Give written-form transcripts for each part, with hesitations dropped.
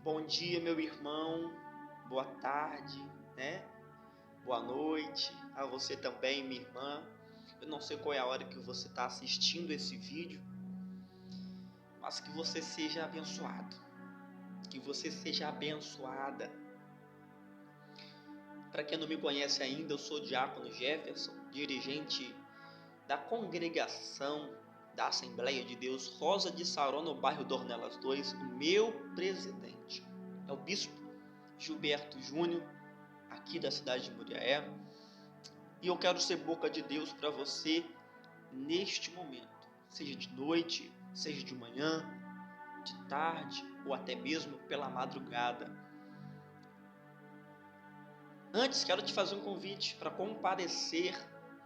Bom dia, meu irmão. Boa tarde, né? Boa noite a você também, minha irmã. Eu não sei qual é a hora que você está assistindo esse vídeo, mas que você seja abençoado, que você seja abençoada. Para quem não me conhece ainda, eu sou o Diácono Jefferson, dirigente da congregação da Assembleia de Deus Rosa de Saron, no bairro Dornelas 2. O meu presidente é o Bispo Gilberto Júnior, aqui da cidade de Muriaé. E eu quero ser boca de Deus para você neste momento, seja de noite, seja de manhã, de tarde ou até mesmo pela madrugada. Antes, quero te fazer um convite para comparecer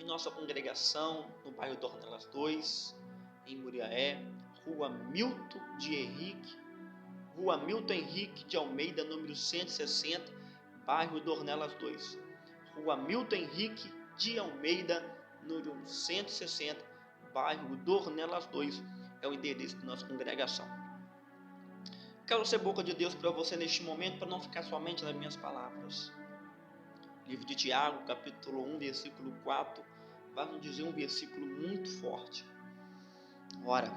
em nossa congregação no bairro Dornelas 2, em Muriaé, Rua Milton Henrique de Almeida, número 160, bairro Dornelas 2. Rua Milton Henrique de Almeida, número 160, bairro Dornelas 2, é o endereço da nossa congregação. Quero ser boca de Deus para você neste momento, para não ficar somente nas minhas palavras. Livro de Tiago, capítulo 1, versículo 4, vai nos dizer um versículo muito forte. Ora,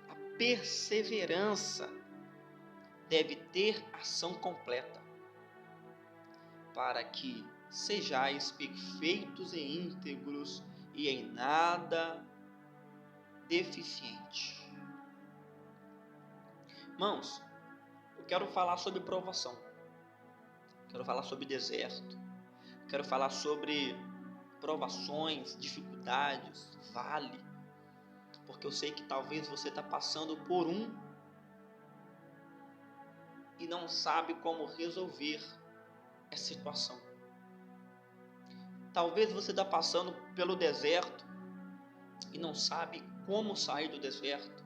a perseverança deve ter ação completa, para que sejais perfeitos e íntegros e em nada deficiente. Irmãos, eu quero falar sobre provação, quero falar sobre deserto, quero falar sobre provações, dificuldades, vale, porque eu sei que talvez você está passando por um e não sabe como resolver essa situação. Talvez você está passando pelo deserto e não sabe como sair do deserto.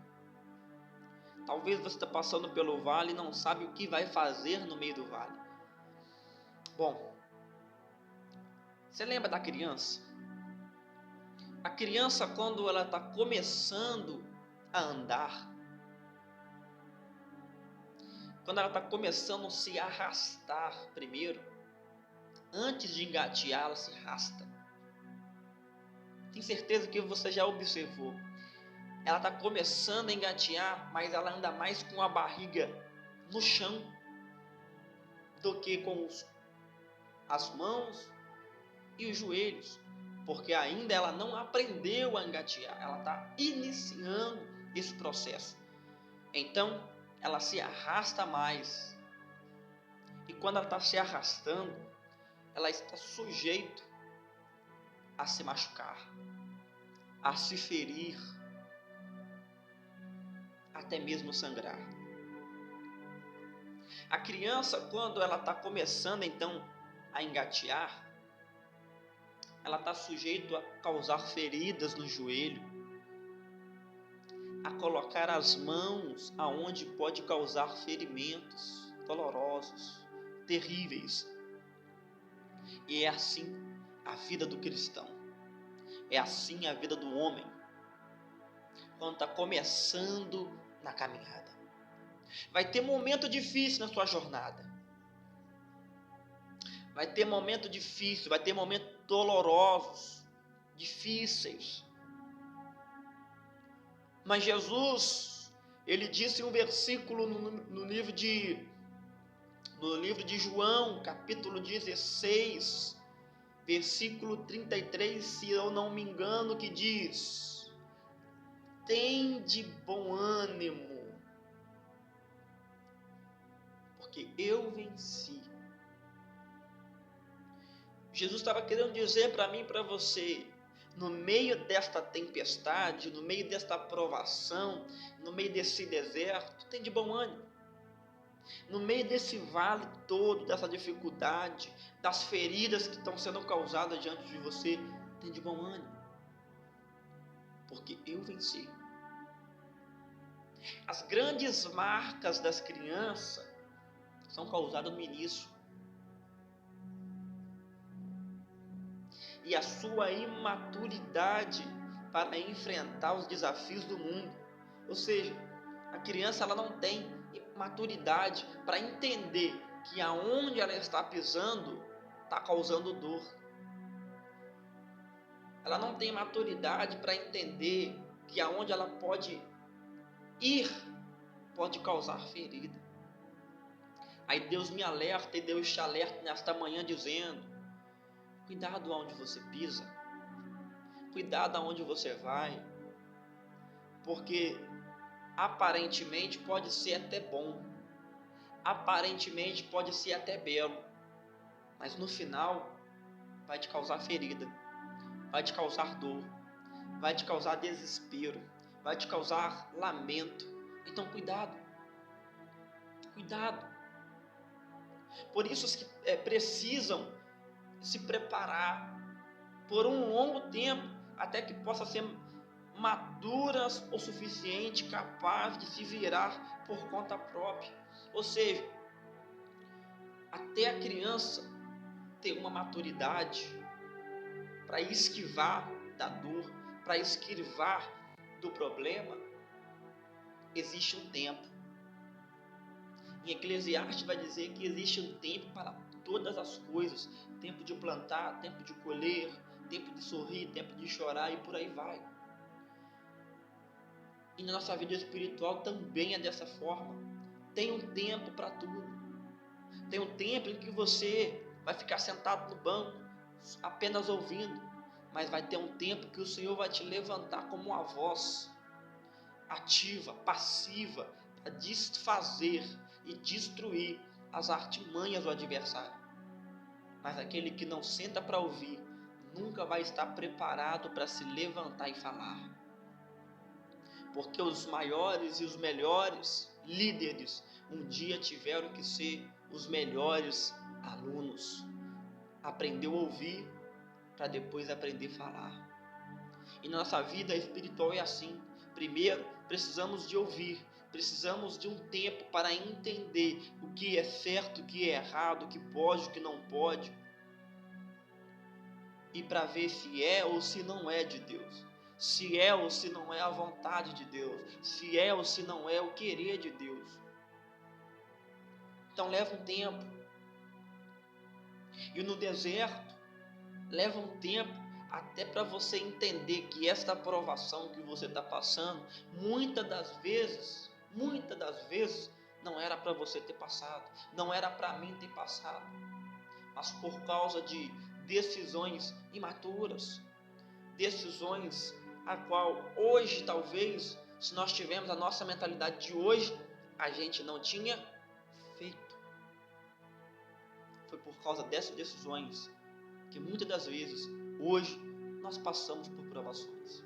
Talvez você está passando pelo vale e não sabe o que vai fazer no meio do vale. Bom, você lembra da criança? A criança, quando ela está começando a andar, quando ela está começando a se arrastar primeiro, antes de engatear, ela se arrasta. Tenho certeza que você já observou. Ela está começando a engatear, mas ela anda mais com a barriga no chão do que com as mãos e os joelhos, porque ainda ela não aprendeu a engatear, ela está iniciando esse processo. Então, ela se arrasta mais. E quando ela está se arrastando, ela está sujeita a se machucar, a se ferir, até mesmo sangrar. A criança, quando ela está começando então a engatear, ela está sujeita a causar feridas no joelho, a colocar as mãos aonde pode causar ferimentos dolorosos, terríveis. E é assim a vida do cristão, é assim a vida do homem, quando está começando na caminhada. Vai ter momento difícil na sua jornada, vai ter momento difícil, vai ter momentos dolorosos, difíceis. Mas Jesus, ele disse em um versículo no livro de João, capítulo 16, versículo 33, se eu não me engano, que diz: tende bom ânimo, porque eu venci. Jesus estava querendo dizer para mim e para você, no meio desta tempestade, no meio desta provação, no meio desse deserto, tem de bom ânimo. No meio desse vale todo, dessa dificuldade, das feridas que estão sendo causadas diante de você, tem de bom ânimo, porque eu venci. As grandes marcas das crianças são causadas no início. E a sua imaturidade para enfrentar os desafios do mundo. Ou seja, a criança ela não tem maturidade para entender que aonde ela está pisando está causando dor. Ela não tem maturidade para entender que aonde ela pode ir pode causar ferida. Aí Deus me alerta e Deus te alerta nesta manhã dizendo: cuidado aonde você pisa, cuidado aonde você vai, porque aparentemente pode ser até bom, aparentemente pode ser até belo, mas no final vai te causar ferida, vai te causar dor, vai te causar desespero, vai te causar lamento. Então cuidado, cuidado. Por isso os que precisam se preparar por um longo tempo, até que possa ser maduras o suficiente, capaz de se virar por conta própria. Ou seja, até a criança ter uma maturidade para esquivar da dor, para esquivar do problema, existe um tempo. Em Eclesiastes vai dizer que existe um tempo para todas as coisas, tempo de plantar, tempo de colher, tempo de sorrir, tempo de chorar e por aí vai. E na nossa vida espiritual também é dessa forma. Tem um tempo para tudo. Tem um tempo em que você vai ficar sentado no banco, apenas ouvindo, mas vai ter um tempo que o Senhor vai te levantar como uma voz ativa, passiva, para desfazer e destruir as artimanhas do adversário. Mas aquele que não senta para ouvir, nunca vai estar preparado para se levantar e falar. Porque os maiores e os melhores líderes um dia tiveram que ser os melhores alunos. Aprendeu a ouvir para depois aprender a falar. E na nossa vida espiritual é assim. Primeiro, precisamos de ouvir. Precisamos de um tempo para entender o que é certo, o que é errado, o que pode, o que não pode. E para ver se é ou se não é de Deus. Se é ou se não é a vontade de Deus. Se é ou se não é o querer de Deus. Então leva um tempo. E no deserto, leva um tempo até para você entender que esta provação que você está passando, muitas das vezes, não era para você ter passado, não era para mim ter passado, mas por causa de decisões imaturas, decisões a qual hoje talvez, se nós tivermos a nossa mentalidade de hoje, a gente não tinha feito. Foi por causa dessas decisões que muitas das vezes, hoje, nós passamos por provações.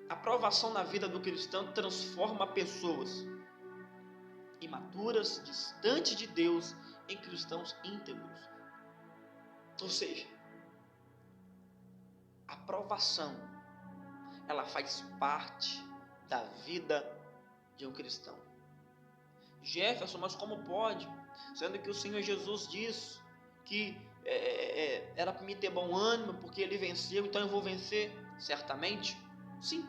A provação na vida do cristão transforma pessoas imaturas, distantes de Deus, em cristãos íntegros. Ou seja, a provação, ela faz parte da vida de um cristão. Jefferson, mas como pode? Sendo que o Senhor Jesus diz que era para mim ter bom ânimo, porque Ele venceu, então eu vou vencer. Certamente, sim,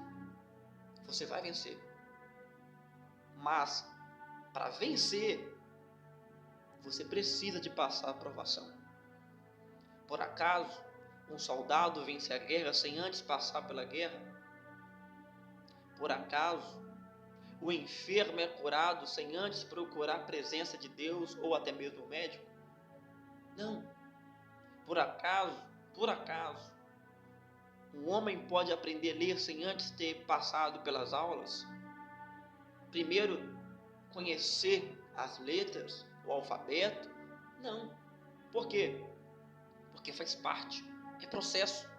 você vai vencer. Mas, para vencer, você precisa de passar a provação. Por acaso, um soldado vence a guerra sem antes passar pela guerra? Por acaso, o enfermo é curado sem antes procurar a presença de Deus ou até mesmo o médico? Não. Por acaso, um homem pode aprender a ler sem antes ter passado pelas aulas? Primeiro, conhecer as letras, o alfabeto? Não. Por quê? Porque faz parte. É processo.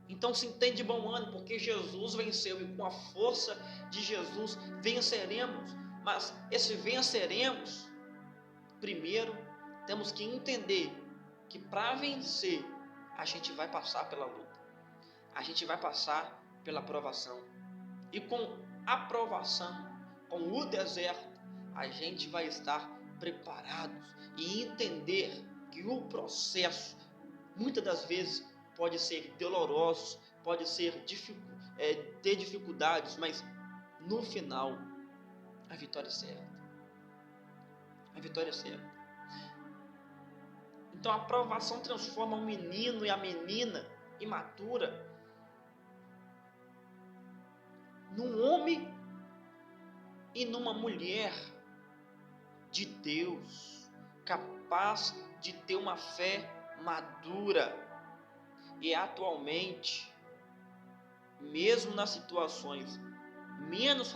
Então se entende de bom ânimo, porque Jesus venceu e com a força de Jesus venceremos. Mas esse venceremos, primeiro temos que entender que para vencer a gente vai passar pela luta, a gente vai passar pela provação. E com a provação, com o deserto, a gente vai estar preparados e entender que o processo muitas das vezes pode ser doloroso, pode ser ter dificuldades, mas no final a vitória é certa. A vitória é certa. Então a aprovação transforma o menino e a menina imatura num homem e numa mulher de Deus, capaz de ter uma fé madura. E atualmente, mesmo nas situações menos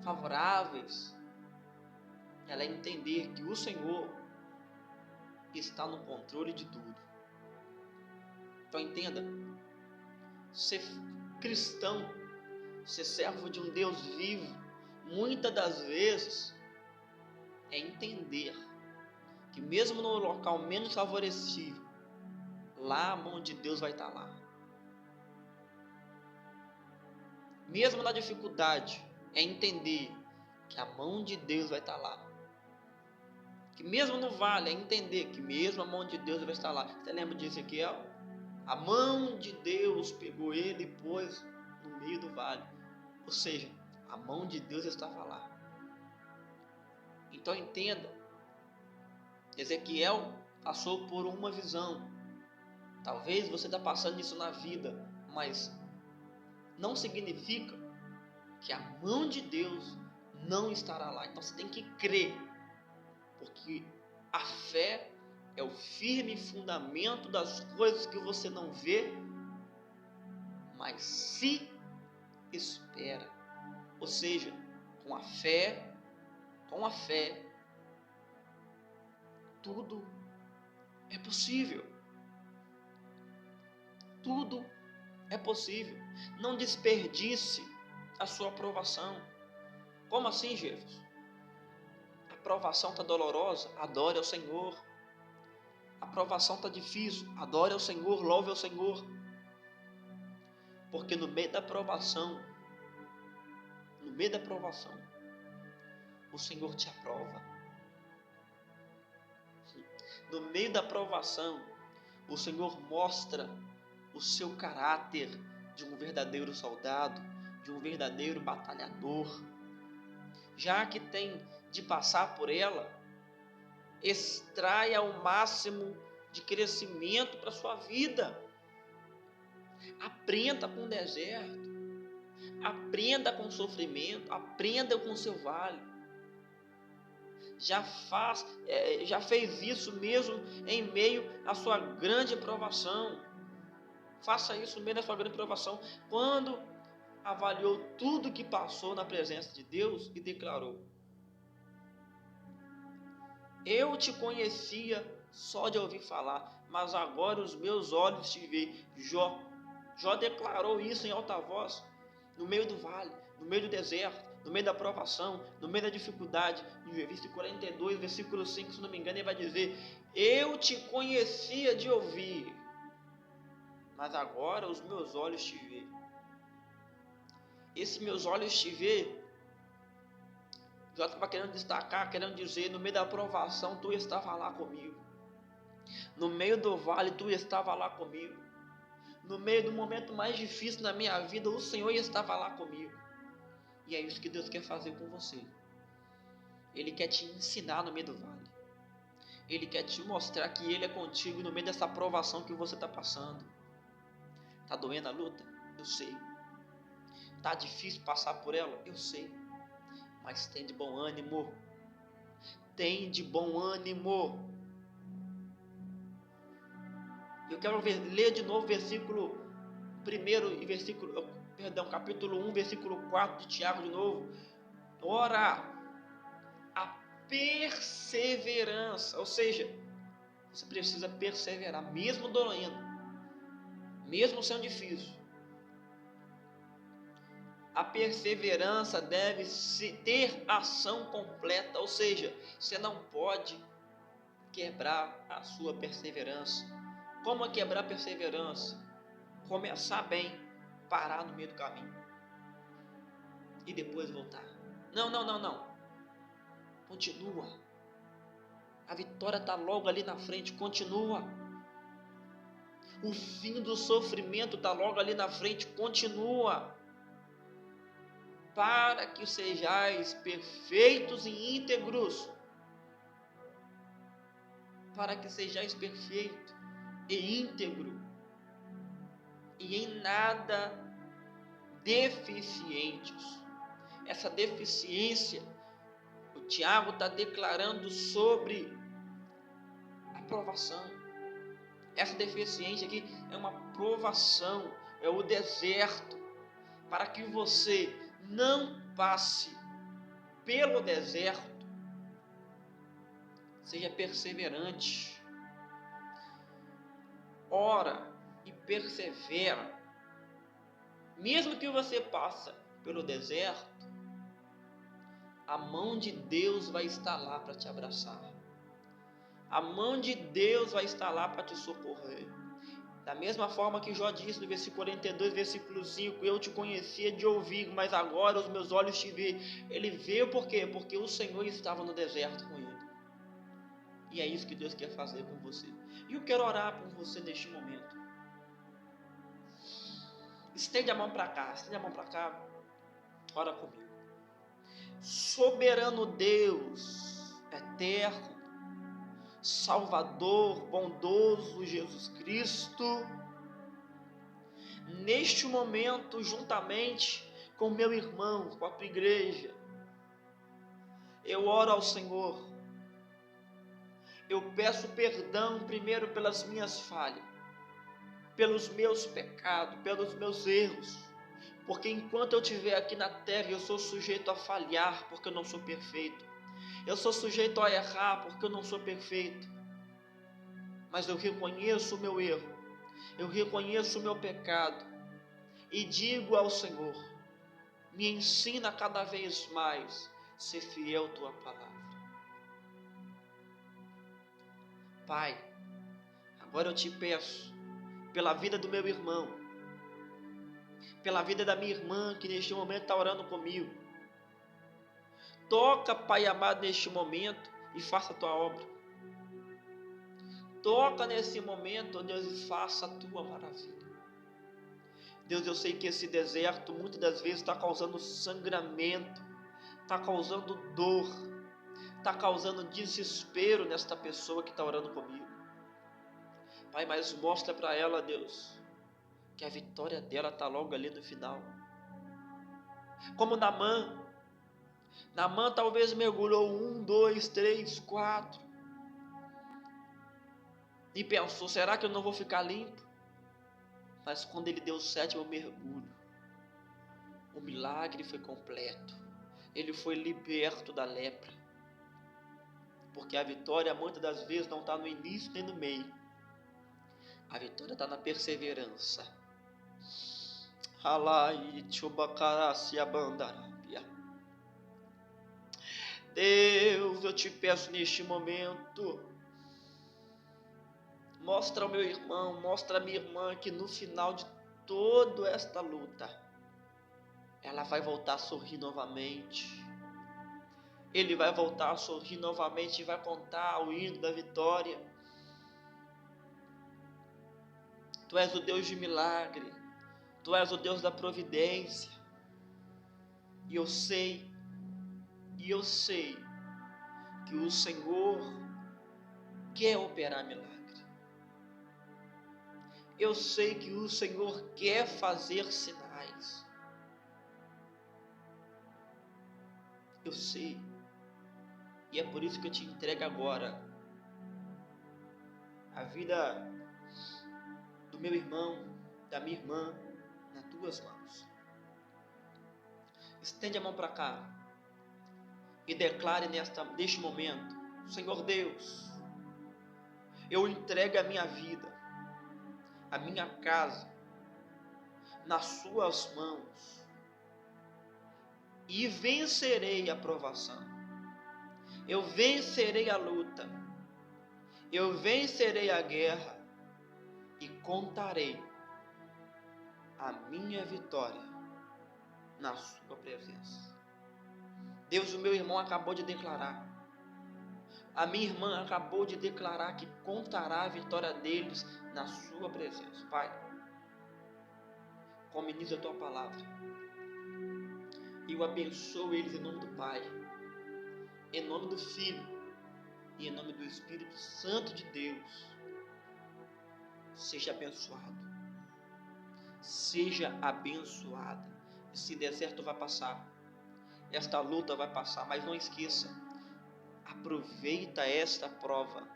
favoráveis, ela entender que o Senhor está no controle de tudo. Então entenda, ser cristão, ser servo de um Deus vivo, muitas das vezes é entender que mesmo no local menos favorecido, lá a mão de Deus vai estar lá. Mesmo na dificuldade, é entender que a mão de Deus vai estar lá. Que mesmo no vale, é entender que mesmo a mão de Deus vai estar lá. Você lembra de Ezequiel? A mão de Deus pegou ele e pôs no meio do vale. Ou seja, a mão de Deus estava lá. Então entenda, Ezequiel passou por uma visão. Talvez você está passando isso na vida, mas não significa que a mão de Deus não estará lá. Então você tem que crer, porque a fé é o firme fundamento das coisas que você não vê, mas se espera. Ou seja, com a fé, tudo é possível. Tudo é possível. Não desperdice a sua aprovação. Como assim, Jefferson? A aprovação está dolorosa? Adore ao Senhor. A aprovação está difícil? Adore ao Senhor, louve ao Senhor. Porque no meio da aprovação, o Senhor te aprova. No meio da aprovação, o Senhor mostra o seu caráter de um verdadeiro soldado, de um verdadeiro batalhador. Já que tem de passar por ela, extraia o máximo de crescimento para a sua vida. Aprenda com o deserto, aprenda com o sofrimento, aprenda com o seu vale. Já fez isso mesmo em meio à sua grande provação. Faça isso no meio da sua grande provação. Quando avaliou tudo que passou na presença de Deus e declarou: eu te conhecia só de ouvir falar, mas agora os meus olhos te veem. Jó declarou isso em alta voz, no meio do vale, no meio do deserto, no meio da provação, no meio da dificuldade. Em versículo 42, versículo 5, se não me engano, ele vai dizer: eu te conhecia de ouvir, mas agora os meus olhos te veem. Esse meus olhos te veem, Jó estava querendo destacar, querendo dizer: no meio da provação tu estava lá comigo, no meio do vale tu estava lá comigo, no meio do momento mais difícil na minha vida o Senhor estava lá comigo. E é isso que Deus quer fazer com você. Ele quer te ensinar no meio do vale. Ele quer te mostrar que Ele é contigo no meio dessa provação que você está passando. Está doendo a luta? Eu sei. Está difícil passar por ela? Eu sei. Mas tem de bom ânimo. Tem de bom ânimo. Eu quero ler de novo versículo 1 e capítulo 1, versículo 4 de Tiago de novo. Ora, a perseverança, ou seja, você precisa perseverar, mesmo doendo, mesmo sendo difícil. A perseverança deve ter ação completa, ou seja, você não pode quebrar a sua perseverança. Como é quebrar a perseverança? Começar bem, parar no meio do caminho e depois voltar. Não. Continua. A vitória está logo ali na frente. Continua. O fim do sofrimento está logo ali na frente. Continua. Para que sejais perfeitos e íntegros. Para que sejais perfeito e íntegro. E em nada deficientes. Essa deficiência, o Tiago está declarando sobre a provação. Essa deficiência aqui é uma provação, é o deserto, para que você não passe pelo deserto. Seja perseverante, ora e persevera. Mesmo que você passe pelo deserto, a mão de Deus vai estar lá para te abraçar. A mão de Deus vai estar lá para te socorrer. Da mesma forma que Jó disse no versículo 42, versículo 5, eu te conhecia de ouvir, mas agora os meus olhos te veem. Ele veio por quê? Porque o Senhor estava no deserto com ele. E é isso que Deus quer fazer com você. E eu quero orar por você neste momento. Estende a mão para cá, ora comigo. Soberano Deus, eterno, Salvador, bondoso Jesus Cristo, neste momento, juntamente com meu irmão, com a tua igreja, eu oro ao Senhor, eu peço perdão primeiro pelas minhas falhas, pelos meus pecados, pelos meus erros, porque enquanto eu estiver aqui na terra, eu sou sujeito a falhar, porque eu não sou perfeito. Eu sou sujeito a errar, porque eu não sou perfeito. Mas eu reconheço o meu erro, eu reconheço o meu pecado, e digo ao Senhor, me ensina cada vez mais a ser fiel à tua palavra. Pai, agora eu te peço, pela vida do meu irmão, pela vida da minha irmã, que neste momento está orando comigo, toca, Pai amado, neste momento, e faça a tua obra. Toca nesse momento, ó Deus, e faça a tua maravilha. Deus, eu sei que esse deserto muitas das vezes está causando sangramento, está causando dor, está causando desespero nesta pessoa que está orando comigo. Pai, mas mostra para ela, Deus, que a vitória dela está logo ali no final. Como Naamã talvez mergulhou 1, 2, 3, 4 e pensou, será que eu não vou ficar limpo? Mas quando ele deu o 7º mergulho, o milagre foi completo. Ele foi liberto da lepra. Porque a vitória muitas das vezes não está no início nem no meio. A vitória está na perseverança. Deus, eu te peço neste momento, mostra ao meu irmão, mostra a minha irmã que no final de toda esta luta, ela vai voltar a sorrir novamente. Ele vai voltar a sorrir novamente e vai contar o hino da vitória. Tu és o Deus de milagre, Tu és o Deus da providência. E eu sei que o Senhor quer operar milagre. Eu sei que o Senhor quer fazer sinais. Eu sei. E é por isso que eu te entrego agora a vida do meu irmão, da minha irmã, nas tuas mãos. Estende a mão para cá e declare neste momento, Senhor Deus, eu entrego a minha vida, a minha casa, nas suas mãos e vencerei a provação. Eu vencerei a luta, eu vencerei a guerra e contarei a minha vitória na sua presença. Deus, o meu irmão acabou de declarar, A minha irmã acabou de declarar que contará a vitória deles na sua presença. Pai, como ministro da tua palavra, eu abençoo eles em nome do Pai, em nome do Filho e em nome do Espírito Santo de Deus. Seja abençoado. Seja abençoada. Esse deserto vai passar. Esta luta vai passar, mas não esqueça. Aproveita esta prova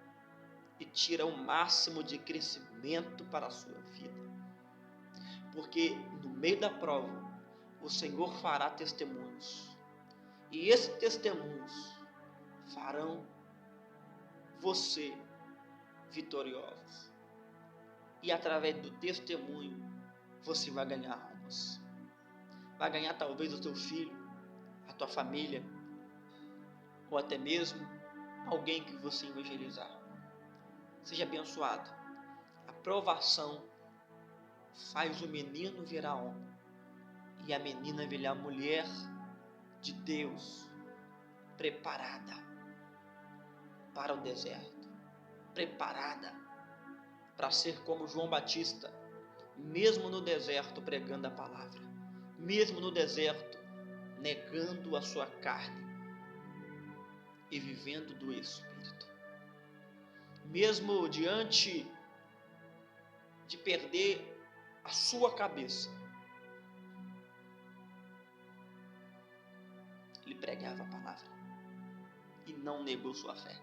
e tira o máximo de crescimento para a sua vida. Porque no meio da prova, o Senhor fará testemunhos. E esses testemunhos farão você vitorioso. E através do testemunho, você vai ganhar almas. Vai ganhar talvez o teu filho, a tua família, ou até mesmo alguém que você evangelizar. Seja abençoado. A provação faz o menino virar homem e a menina virar mulher de Deus, preparada para o deserto, preparada para ser como João Batista, mesmo no deserto pregando a palavra, mesmo no deserto negando a sua carne e vivendo do Espírito, mesmo diante de perder a sua cabeça, ele pregava a palavra e não negou sua fé.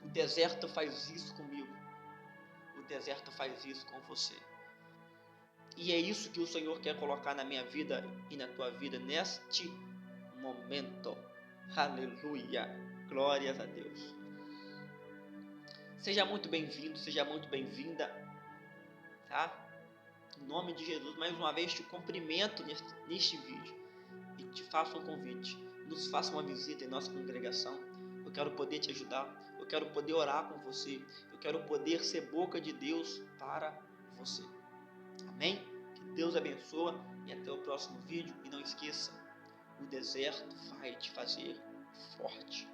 O deserto faz isso comigo, o deserto faz isso com você. E é isso que o Senhor quer colocar na minha vida e na tua vida neste momento. Aleluia, glórias a Deus. Seja muito bem-vindo, seja muito bem-vinda, tá? Em nome de Jesus, mais uma vez te cumprimento neste vídeo e te faço um convite. Nos faça uma visita em nossa congregação. Eu quero poder te ajudar, eu quero poder orar com você, eu quero poder ser boca de Deus para você. Amém? Que Deus abençoe e até o próximo vídeo. E não esqueça, o deserto vai te fazer forte.